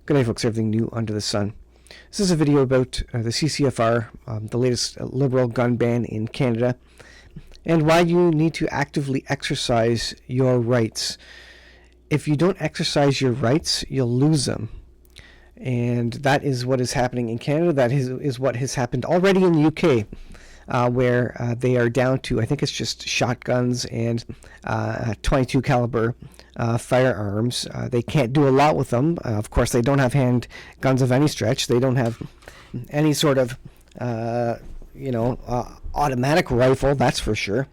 Good day, folks. Everything new under the sun. This is a video about the CCFR, the latest liberal gun ban in Canada, and why you need to actively exercise your rights. If you don't exercise your rights, you'll lose them. And that is what is happening in Canada. That is what has happened already in the UK, where they are down to, I think it's just shotguns and 22 caliber firearms. They can't do a lot with them. Of course, they don't have handguns of any stretch. They don't have any sort of, automatic rifle, that's for sure.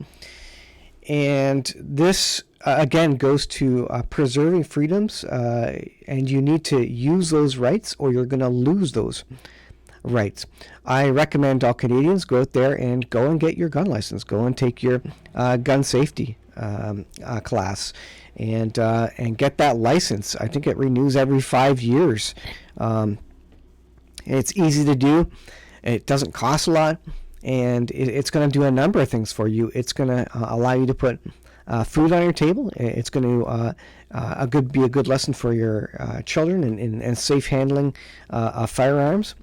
And this, again, goes to preserving freedoms, and you need to use those rights or you're going to lose those rights. I recommend all Canadians go out there and go and get your gun license. Go and take your gun safety class and get that license. I think it renews every 5 years. It's easy to do. It doesn't cost a lot, and it's going to do a number of things for you. It's going to allow you to put food on your table. It's going to be a good lesson for your children and safe handling of firearms.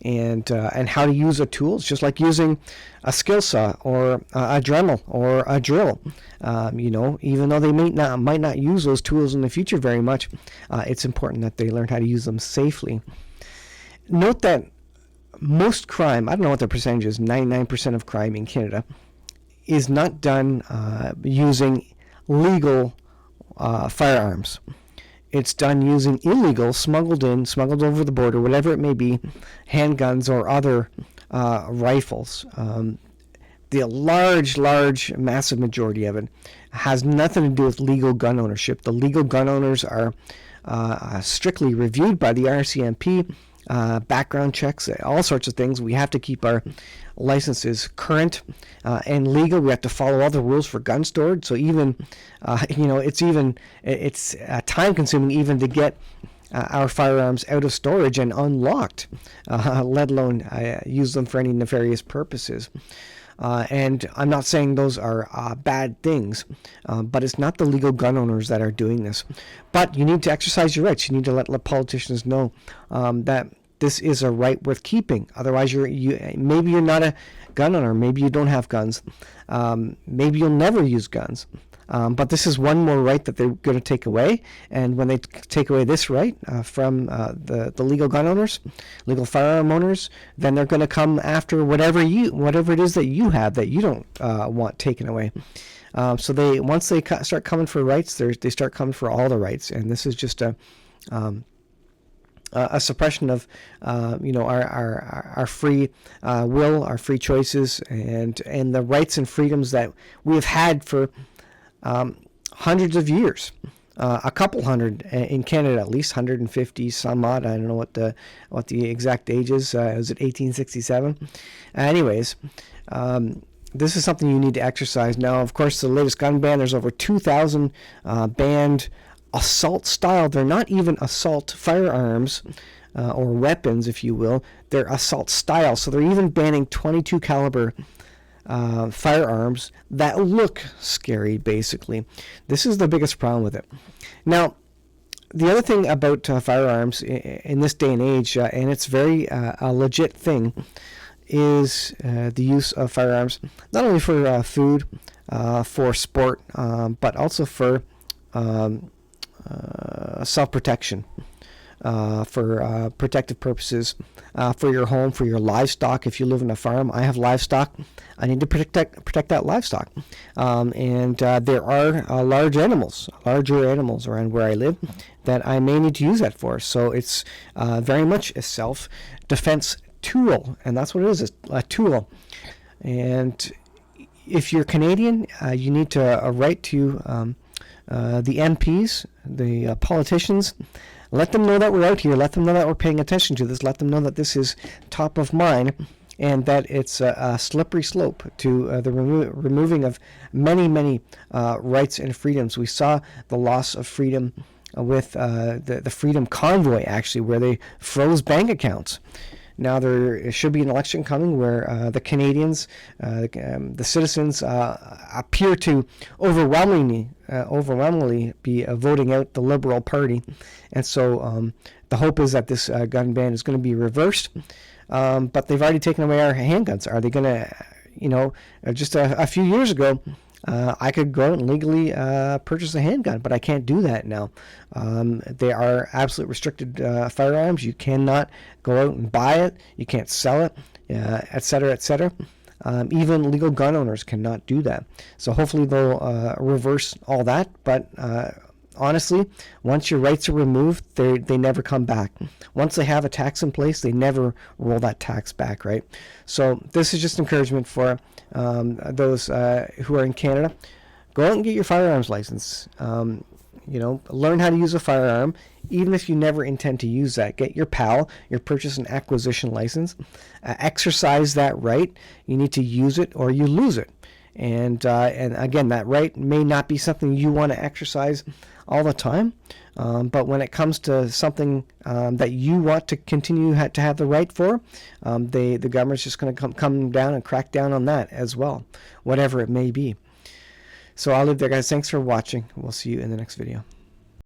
And how to use a tool. It's just like using a skill saw or a Dremel or a drill. Even though they might not use those tools in the future very much, it's important that they learn how to use them safely. Note that most crime, I don't know what the percentage is, 99% of crime in Canada, is not done using legal firearms. It's done using illegal, smuggled over the border, whatever it may be, handguns or other rifles. The large, massive majority of it has nothing to do with legal gun ownership. The legal gun owners are strictly reviewed by the RCMP, background checks, all sorts of things. We have to keep our licenses current and legal. We have to follow all the rules for gun storage. So even, it's time consuming even to get our firearms out of storage and unlocked, let alone use them for any nefarious purposes. And I'm not saying those are bad things, but it's not the legal gun owners that are doing this. But you need to exercise your rights. You need to let politicians know that this is a right worth keeping. Otherwise, maybe you're not a gun owner. Maybe you don't have guns. Maybe you'll never use guns. But this is one more right that they're going to take away. And when they take away this right from the legal gun owners, legal firearm owners, then they're going to come after whatever it is that you have that you don't want taken away. So once they start coming for rights, they start coming for all the rights. And this is just a suppression of our free will, our free choices, and the rights and freedoms that we have had for hundreds of years, a couple hundred in Canada, at least 150 some odd. I don't know what the exact age is. Is it 1867? Anyways, this is something you need to exercise. Now, of course, the latest gun ban, there's over 2,000 banned assault style. They're not even assault firearms or weapons, if you will. They're assault style. So they're even banning 22 caliber firearms that look scary, basically. This is the biggest problem with it. Now, the other thing about firearms in this day and age, and it's very a legit thing, is the use of firearms, not only for food, for sport, but also for self-protection, for protective purposes, for your home, for your livestock. If you live in a farm, I have livestock. I need to protect that livestock. And there are larger animals around where I live that I may need to use that for. So it's very much a self-defense tool, and that's what it is, a tool. And if you're Canadian, you need to write to the MPs, the politicians. Let them know that we're out here. Let them know that we're paying attention to this. Let them know that this is top of mind and that it's a slippery slope to the removing of many rights and freedoms. We saw the loss of freedom with the Freedom Convoy, actually, where they froze bank accounts. Now there should be an election coming where the Canadians, the citizens, appear to overwhelmingly overwhelmingly be voting out the Liberal Party. And so the hope is that this gun ban is going to be reversed. But they've already taken away our handguns. Are they going to, just a few years ago, I could go out and legally purchase a handgun, but I can't do that now. They are absolutely restricted firearms. You cannot go out and buy it. You can't sell it, et cetera, et cetera. Even legal gun owners cannot do that. So hopefully they'll reverse all that. But honestly, once your rights are removed, they never come back. Once they have a tax in place, they never roll that tax back, right? So this is just encouragement for those who are in Canada. Go out and get your firearms license. Learn how to use a firearm, even if you never intend to use that. Get your PAL, your purchase and acquisition license. Exercise that right. You need to use it or you lose it. And again, that right may not be something you want to exercise all the time, but when it comes to something that you want to continue to have the right for, the government's just going to come down and crack down on that as well, whatever it may be. So I'll leave there, guys. Thanks for watching. We'll see you in the next video.